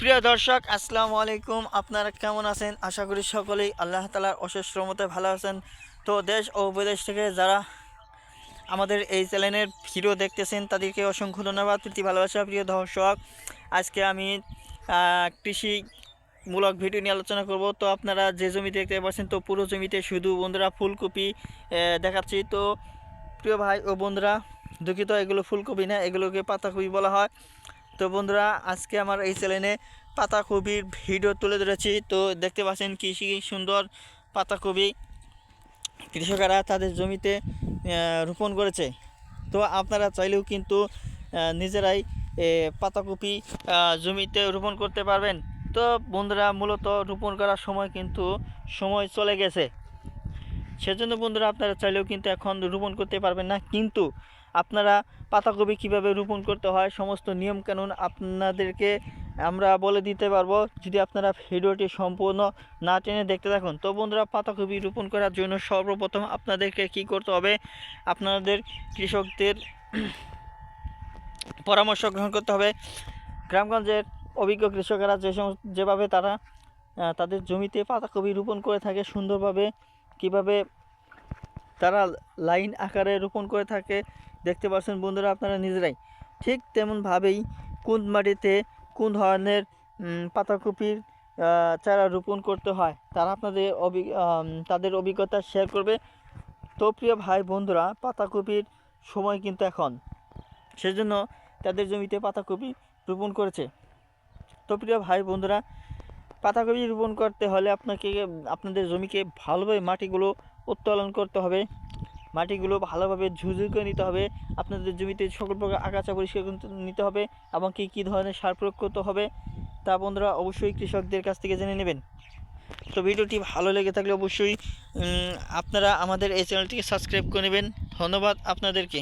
প্রিয় দর্শক, আসসালামু আলাইকুম। আপনারা কেমন আছেন? আশা করি সকলেই আল্লাহ তাআলার অশেষ রহমতে ভালো আছেন। তো দেশ ও বিদেশ থেকে যারা আমাদের এই চ্যানেলের ভিডিও দেখতেছেন তাদেরকে অসংখ্য ধন্যবাদ, প্রীতি ভালোবাসা। প্রিয় দর্শক, আজকে আমি কৃষিমূলক ভিডিও নিয়ে আলোচনা করব। তো আপনারা যে জমি দেখতে পাচ্ছেন, তো পুরো জমিতে শুধু বন্ধুরা ফুলকপি দেখাচ্ছি। তো প্রিয় ভাই ও বন্ধুরা, দুঃখিত, এগুলো ফুলকপি না, এগুলোকে পাতাকপি বলা হয়। তো বন্ধুরা, আজকে আমার এই চ্যানেলে পাতাকপির ভিডিও তুলে ধরেছি। তো দেখতে পাচ্ছেন কি সুন্দর পাতাকপি কৃষকেরা তাদের জমিতে রোপণ করেছে। তো আপনারা চাইলেও কিন্তু নিজেরাই পাতাকপি জমিতে রোপণ করতে পারবেন। তো বন্ধুরা, মূলত রোপণ করার সময় কিন্তু সময় চলে গেছে, সেজন্য বন্ধুরা আপনারা চাইলেও কিন্তু এখন রোপণ করতে পারবেন না। কিন্তু আপনারা পাতাকপি কীভাবে রোপণ করতে হয় সমস্ত নিয়মকানুন আপনাদেরকে আমরা বলে দিতে পারবো, যদি আপনারা ভিডিওটি সম্পূর্ণ না টেনে দেখতে থাকুন। তো বন্ধুরা, পাতাকপি রোপণ করার জন্য সর্বপ্রথম আপনাদেরকে কি করতে হবে, আপনাদের কৃষকদের পরামর্শ গ্রহণ করতে হবে। গ্রামগঞ্জের অভিজ্ঞ কৃষকেরা যেভাবে তারা তাদের জমিতে পাতাকপি রোপণ করে থাকে সুন্দরভাবে, কিভাবে তারা লাইন আকারে রোপণ করে থাকে দেখতে পাচ্ছেন বন্ধুরা আপনারা নিজেরাই। ঠিক তেমনভাবেই কোন মাটিতে কোন ধরনের পাতাকপির চারা রোপণ করতে হয় তারা তাদের অভিজ্ঞতা শেয়ার করবে। তো প্রিয় ভাই বন্ধুরা, পাতাকপির সময় কিন্তু এখন, সেজন্য তাদের জমিতে পাতাকপি রোপণ করেছে। তো প্রিয় ভাই বন্ধুরা, পাতাকপি রোপণ করতে হলে আপনাদের জমিকে ভালোভাবে মাটিগুলো উত্তোলন করতে হবে, মাটিগুলো ভালোভাবে ঝুরঝুর করে নিতে হবে। আপনাদের জমিতে সকল প্রকার আগাছা পরিষ্কার নিতে হবে এবং কী ধরনের সার প্রয়োগ করতে হবে তা বন্ধুরা অবশ্যই কৃষকদের কাছ থেকে জেনে নেবেন। তো ভিডিওটি ভালো লেগে থাকলে অবশ্যই আপনারা আমাদের এই চ্যানেলটিকে সাবস্ক্রাইব করে নেবেন। ধন্যবাদ আপনাদেরকে।